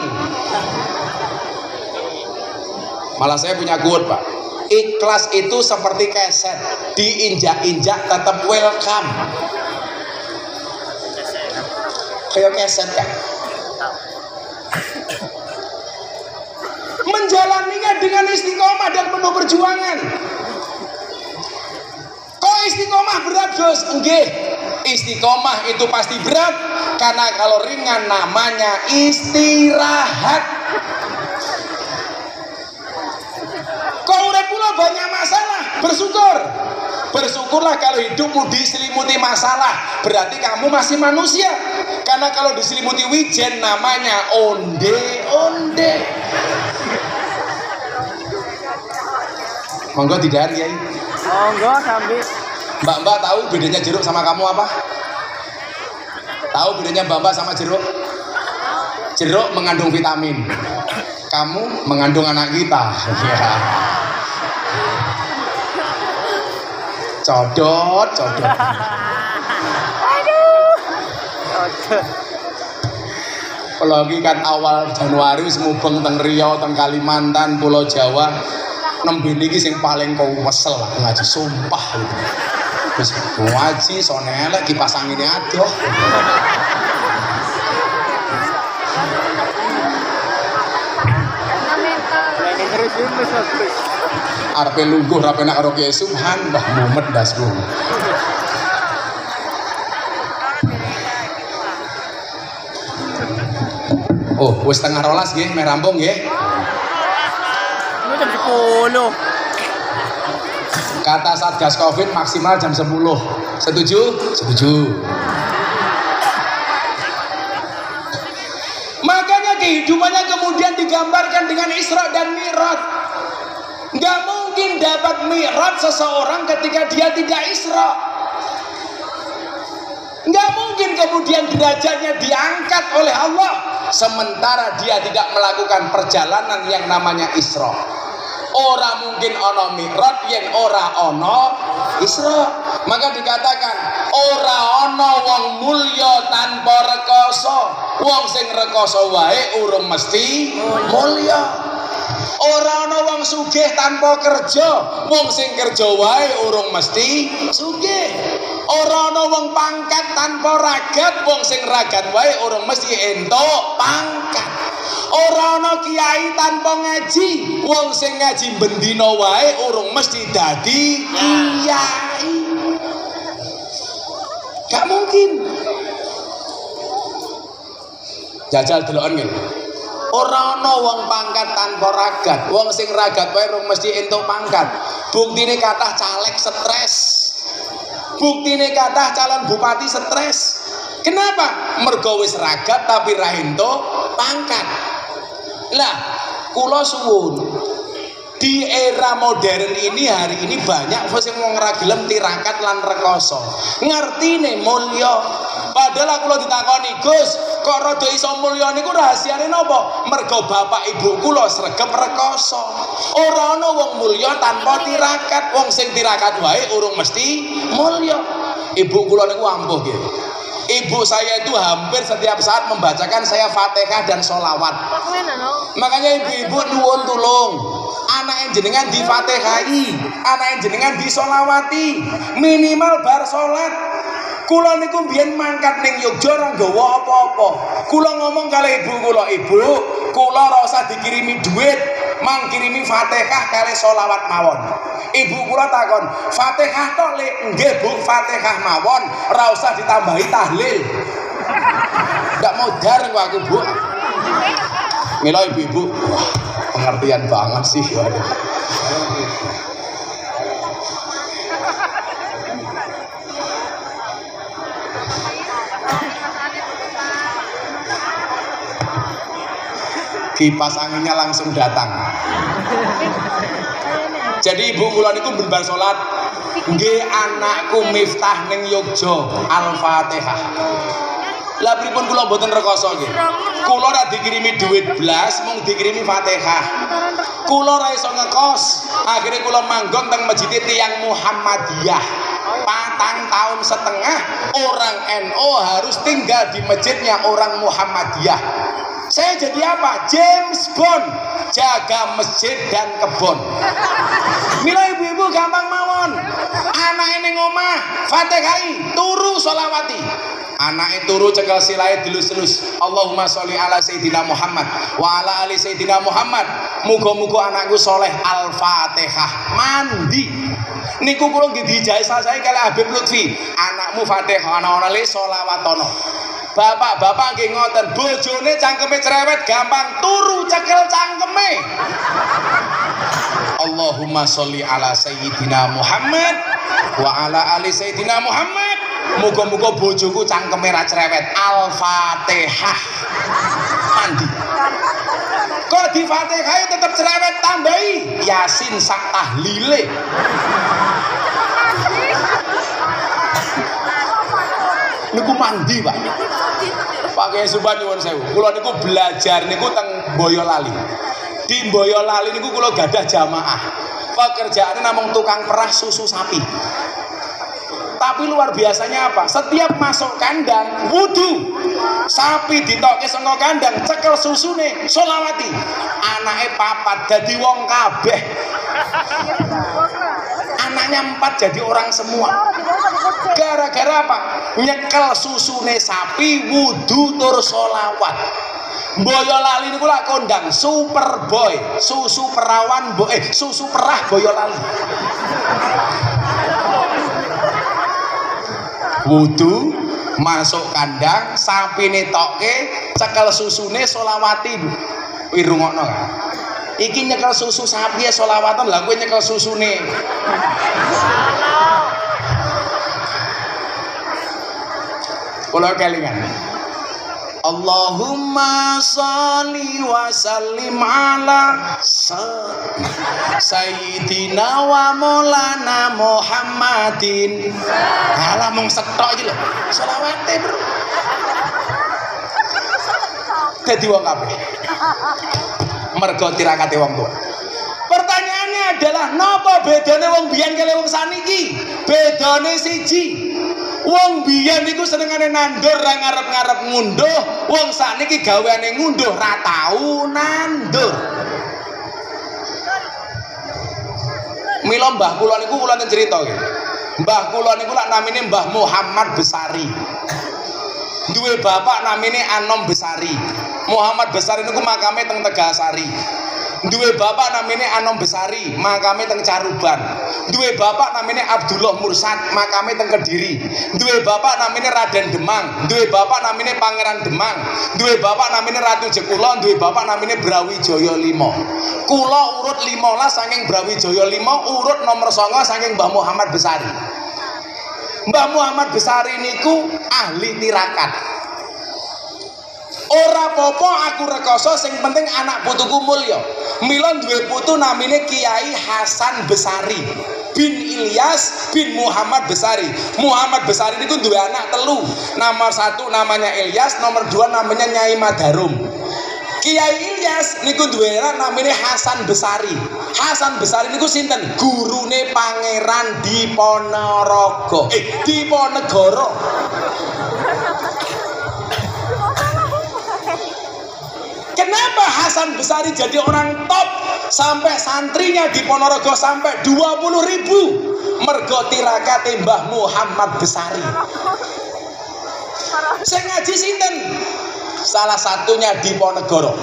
Malah saya punya quote Pak, ikhlas itu seperti keset, diinjak-injak tetap welcome. Kayak keset kan. Menjalaninya dengan istiqomah dan penuh perjuangan. Kok istiqomah berat Gus? Enggak, istiqomah itu pasti berat. Karena kalau ringan namanya istirahat. Kok urip kula banyak masalah? Bersyukur. Bersyukurlah kalau hidupmu diselimuti masalah. Berarti kamu masih manusia. Karena kalau diselimuti wijen namanya onde-onde. Monggo didahar Kiai. Monggo sambil. Mbak tahu bedanya jeruk sama kamu apa? Tahu bedanya Mbak sama jeruk? Jeruk mengandung vitamin. Kamu mengandung anak kita. Ya. Codot. Aduh. Apalagi kan awal Januari semubeng teng Riau, teng Kalimantan, Pulau Jawa. Nembe niki sing paling kau wesel lah ngaji, sumpah gitu. Terus ngaji sonelek kipas angine adoh. Arepe lungguh ra penak karo Kiai Subhan, Mbah Mumet dasku. Oh, wis tengah rolas nggih, meh rampung nggih. Jam 10. Kata Satgas Covid maksimal jam 10. Setuju? Setuju. Makanya kehidupannya kemudian digambarkan dengan Isra dan Mi'raj. Nggak mungkin dapat Mi'raj seseorang ketika dia tidak Isra. Nggak mungkin kemudian derajatnya diangkat oleh Allah sementara dia tidak melakukan perjalanan yang namanya Isra. Ora mungkin ono Mi'raj yen ora ono Isra. Maka dikatakan ora ono wong mulya tanpa rekoso. Wong sing rekoso wae urung mesti mulya. Ora ana wong sugih tanpa kerja, wong sing kerja wae urung mesti sugih. Ora ana wong pangkat tanpa ragat, wong sing ragat wae urung mesti entuk pangkat. Ora ana kiai tanpa ngaji, wong sing ngaji bendina wae urung mesti dadi kiai. Gak mungkin. Jajal deloken ngene. Ora ana wong pangkat tanpa ragat, wong sing ragat wae urung mesti entuk pangkat. Buktine kathah caleg stres. Buktine kathah calon bupati stres. Kenapa? Mergo wis ragat tapi ra entuk pangkat. Lah, kula suwun. Di era modern ini hari ini banyak sing wong ra gelem tirakat lan rekoso. Ngertine mulya. Padahal aku ditakoni, Gus, kok rada iso mulya niku rahasiane napa? Mergo bapak ibu kula sregep rekoso. Ora ana wong mulya tanpa tirakat. Wong sing tirakat wae urung mesti mulya. Ibu kula niku ampuh nggih. Ibu saya itu hampir setiap saat membacakan saya Fatihah dan sholawat. Makanya ibu-ibu nuwun tulung, anak jenengan di Fatihahi, anak jenengan di sholawati, minimal bar sholat. Kula niku mbiyen mangkat ning Yogya ora nggawa apa-apa. Kula ngomong kali ibu kula, "Ibu, kula ora usah dikirimi duit, mang kirimi Fatihah kali sholawat mawon." Ibu kula takon, "Fatihah tok, Le?" "Nggih, Bu, Fatihah mawon, ora usah ditambahi tahlil." Ndak modar kok aku, Bu. Mila ibu-ibu, wah, pengertian banget sih. Kipas anginnya langsung datang. Jadi ibu kula niku ben salat, nggih anakku Miftah ning Yogya Al-Fatihah. Lah pripun kula mboten rekoso nggih. Kula ora dikirimi duit blas, mung dikirimi Fatihah. Kula ora iso ngekos. Akhirnya kula manggon teng masjid tiyang Muhammadiyah. 4 tahun setengah orang NU harus tinggal di masjidnya orang Muhammadiyah. Saya jadi apa? James Bond, jaga masjid dan kebon. Mila ibu-ibu gampang mawon. Anak ini ngomah, Fatihai, turu sholawati. Anak turu cekel silahe dilus-lus. Allahumma sholli ala Sayyidina Muhammad wa ala ali Sayyidina Muhammad. Muga-muga anakku soleh Al-Fatihah. Mandi. Niku kula nggih dijasa saya kali Habib Lutfi. Anakmu Fatihah ana-ana le sholawatono. Bapak-bapak nggih ngoten, bojone cangkeme cerewet gampang turu cekel cangkeme. Allahumma sholli ala Sayyidina Muhammad wa ala ali Sayyidina Muhammad. Muga-muga bojoku cangkeme ra cerewet. Al-Fatihah. Mandi. Kok di Fatihah tetap cerewet, tambahi Yasin sak tahlile. Niku mandi, Pak. Pakai suban nyuwun sewu. Kula niku belajar niku teng Boyolali. Di Boyolali niku kula gadah jamaah. Pekerjaannya namung tukang perah susu sapi. Tapi luar biasanya apa? Setiap masuk kandang wudu. Sapi ditokke saka kandang, cekel susune, sholawati. Anake 4 dadi wong kabeh. Anaknya 4 jadi orang semua. Gara-gara apa? Nyekel susune sapi, wudu tur sholawat. Boyolali niku lak kondang Superboy, susu perawan susu perah Boyolali. Wudu, masuk kandang, sapine toke, cekel susune sholawati. Wirungokno kan. Iki nyekel susu sapi ya sholawatan, lah kowe nyekel susune. Kula kelingan. Allahumma sholli wa sallim ala Sayyidina wa Maulana Muhammadin. Alah mung setok iki lho. Sholawate, Bro. Dadi wong kabeh. Mergo tirakate wong tuwa. Pertanyaannya adalah napa bedane wong biyen kali wong saniki? Bedane siji. Wong biyen niku senengane nandur ra ngarep-ngarep ngunduh, wong sakniki gaweane ngunduh ra tau nandur. Mila mbah kula niku kula cerita nggih. Mbah kula niku lak namine Mbah Muhammad Besari. Duwe bapak namine Anom Besari. Muhammad Besari niku makame teng Tegasari. Duwe bapak namine Anom Besari, makame teng Caruban. Duwe bapak namine Abdullah Mursad, makame teng Kediri. Duwe bapak namine Raden Demang, duwe bapak namine Pangeran Demang, duwe bapak namine Ratu Jekulo, duwe bapak namine Brawijaya 5. Kula urut 15 saking Brawijaya 5, urut nomor 9 saking Mbah Muhammad Besari. Mbah Muhammad Besari niku ahli tirakat. Ora popo aku rekoso, sing penting anak putuku mulya. Mila duwe putu namine Kiai Hasan Besari bin Ilyas bin Muhammad Besari. Muhammad Besari niku duwe anak telu. Nomor 1 namanya Ilyas, nomor 2 namanya Nyai Madarum. Kiai Ilyas niku duwe anak namine Hasan Besari. Hasan Besari niku sinten? Gurune Pangeran Diponorogo. Diponegoro. Kenapa Hasan Besari jadi orang top sampai santrinya di Ponorogo sampai 20.000? Mergo tirakate Mbah Muhammad Besari. Sing ngaji sinten? Salah satunya di Ponegoro.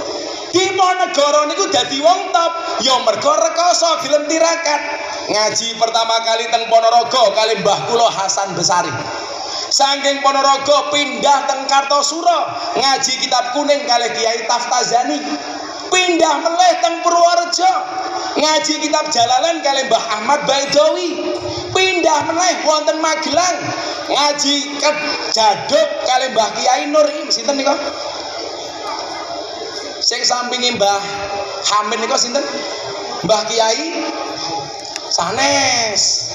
Di Ponegoro niku dadi wong top ya mergo rekoso gelem tirakat. Ngaji pertama kali teng Ponorogo kali Mbah kula Hasan Besari. Saking Ponorogo pindah teng Kartosuro ngaji kitab kuning kali Kiai Taftazani. Pindah meleh teng Purworejo ngaji kitab Jalalan kali Mbah Ahmad Baidowi. Pindah meleh wonten Magelang ngaji ke Jaduk kali Mbah Kiai Nur. Sinten nika? Sing sampinge Mbah Hamid nika sinten? Mbah Kiai sanes.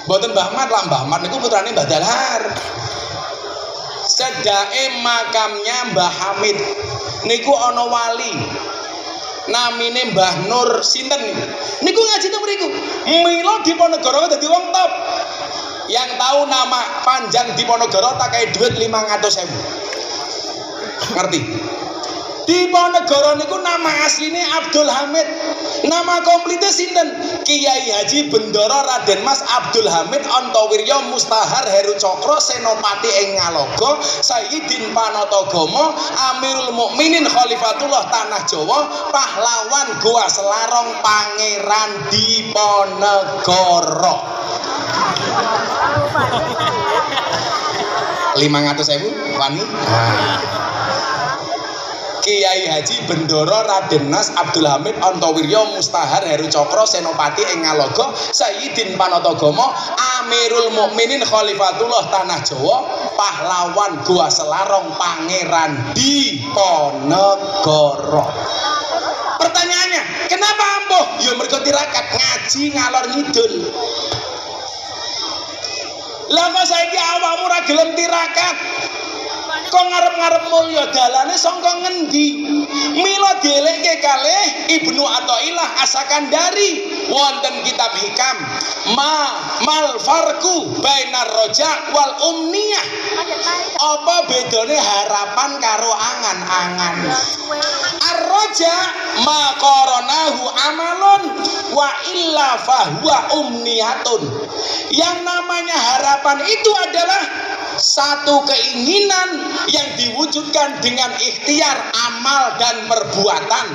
Mboten Mbah Ahmad lah, Mbah Ahmad niku putrane Mbah Dalhar. Sedake makamnya Mbah Hamid niku ana wali namine Mbah Nur sinten niku. Niku ngaji teng mriku. Mila Diponegoro dadi wong top. Yang tahu nama panjang Diponegoro tak kayak duit 500.000. Ngerti? Diponegoro niku nama asline Abdul Hamid. Nama komplitnya sinten? Kiai Haji Bendoro Raden Mas Abdul Hamid Antowiryo Mustahar Heru Cokro Senopati ing Ngalogo Sayyidin Panatagomo Amirul Mukminin Khalifatullah Tanah Jawa pahlawan Goa Selarong Pangeran Diponegoro. 500.000 wani. Kiai Haji Bendoro Raden Mas Abdul Hamid Antowiryo Mustahar Heru Cokro Senopati ing Ngalogo Sayyidin Panatagomo Amirul Mukminin Khalifatullah Tanah Jawa pahlawan Goa Selarong Pangeran Diponegoro. Pertanyaannya, kenapa ampuh? Ya mergo tirakat ngaji ngalor ngidul. Lah kok saiki awakmu ora gelem tirakat? Kok ngarep-ngarep mulya dalane sangka ngendi? Mila dielekke kalih Ibnu Athaillah As-Sakandari wonten kitab Hikam mal farqu bainar roja wal umniyah. Apa bedane harapan karo angan-angan? Ar-roja ma qaranahu amalun wa illa fahuwa umniyatun. Yang namanya harapan itu adalah satu keinginan yang diwujudkan dengan ikhtiar, amal dan perbuatan.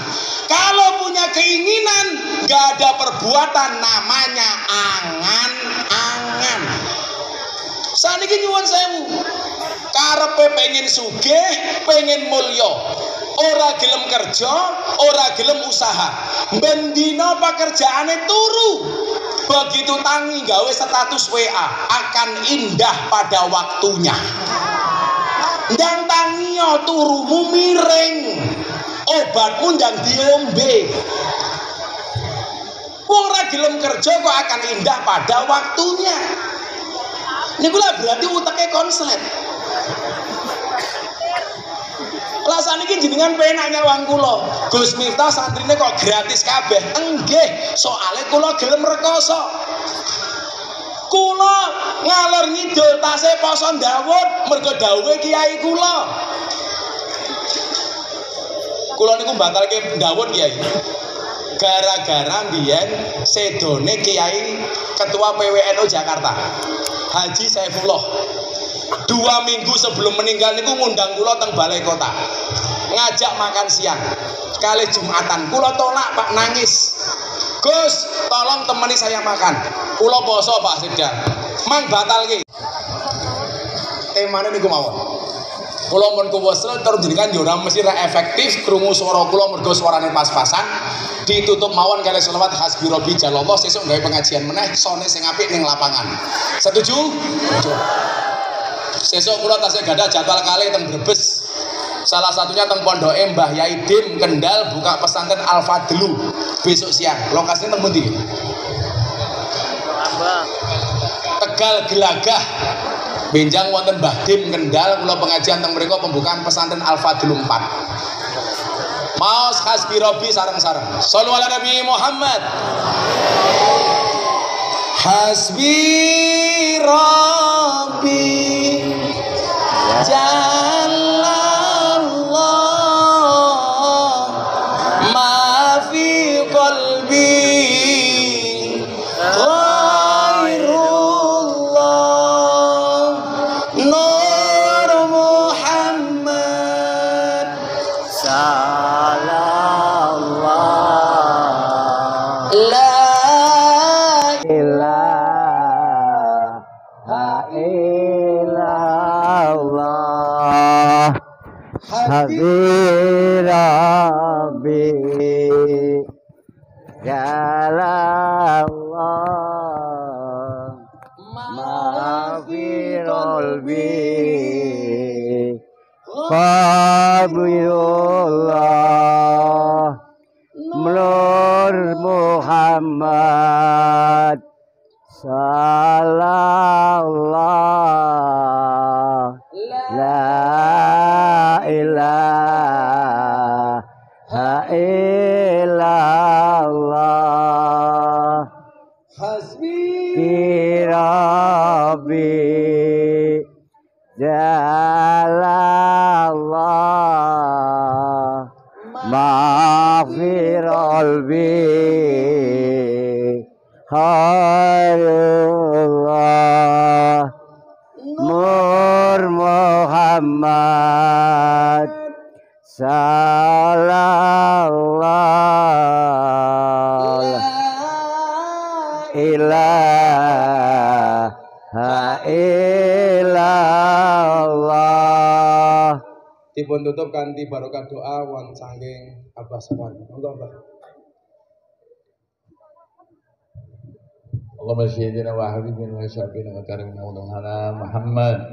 Kalau punya keinginan gak ada perbuatan namanya angan-angan. Saniki nyuwun sewu, karepe pengen sugih, pengen mulya, ora gelem kerja, ora gelem usaha, bendina pekerjaane turu. Begitu tangi gawe status WA akan indah pada waktunya. Ndang tangiyo turumu miring, obatmu ndang diombe. Wong ora gelem kerja kok akan indah pada waktunya. Niku lah berarti uteke konslet. Lah saniki jenengan penak nyawang kula. Gus Miftah santrine kok gratis kabeh. Enggih, soalnya kula gelem rekoso. Kula ngalor ngidul tasih poso Daud mergo dawuhe kiai kula. Kula niku batalke Daud kiai. Gara-gara mbiyen sedone kiai ketua PWNU Jakarta, Haji Saifullah. 2 minggu sebelum meninggal niku ngundang kula teng balai kota. Ngajak makan siang. Kali Jumatan kula tolak Pak, nangis. Gus, tolong temani saya makan. Kula poso Pak Sidang. Mang batalke. Temane niku mawon. Kula mun kuwesel terus jenengan yo ora mesti ra efektif krungu swara kula mergo swarane pas-pasan. Ditutup mawon kali selawat hasbi rabbi jalallah sesuk gawe pengajian meneh sone sing apik ning lapangan. Setuju? Setuju. Sesuk kula tasih gadah jadwal kali teng Brebes. Salah satunya teng pondoke Mbah Yai Dim Kendal buka pesantren Al Fadlu besok siang. Lokasinya teng pundi? Tegal Gelagah. Benjang wonten Mbah Dim Kendal kula pengajian teng mriku pembukaan pesantren Al Fadlu 4. Maos hasbi robbi sareng-sareng. Shallu ala Nabi Muhammad. Hasbi robbi Jallallah ma fi qalbi ghairullah Nur Muhammad Salallah La ilaha illallah Habib Rabbi Jalallah Maghfirul bi Qabilullah Nur Muhammad Salallah La ilaha illallah Hasbi Rabbi Jalallah Maghfirul bi Khairullah Nur Muhammad Salallah ilaha illallah. Dipun tutup kanthi barokah doa wong saking Abah Sowan. Monggo Mbah. Allahumma sayyidina wa habibina wa syafiina wa karimina wa Muhammad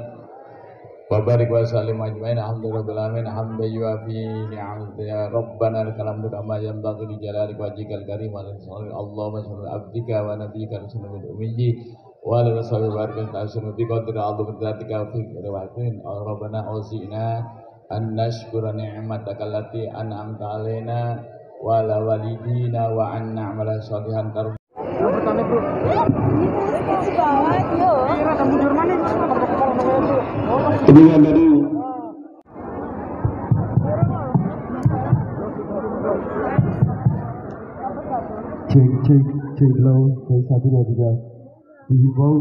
wa barik wa sallim ajmain alhamdulillahil alamin hamdan yuafi ni'amata ya rabbana lakal hamdu kama yanbaghi li jalalika wa wajhikal karim wa Allahumma salli ala abdika wa nabiyyika rasulil ummi wa ala sahbihi wa baraka ta'ala bi qadri al-dzatika fi riwayatin rabbana ausina an nashkura ni'mataka allati an'amta alaina wa ala walidina wa an na'mala shalihan Demikian tadi cek low cek 1 2 3 dihimbau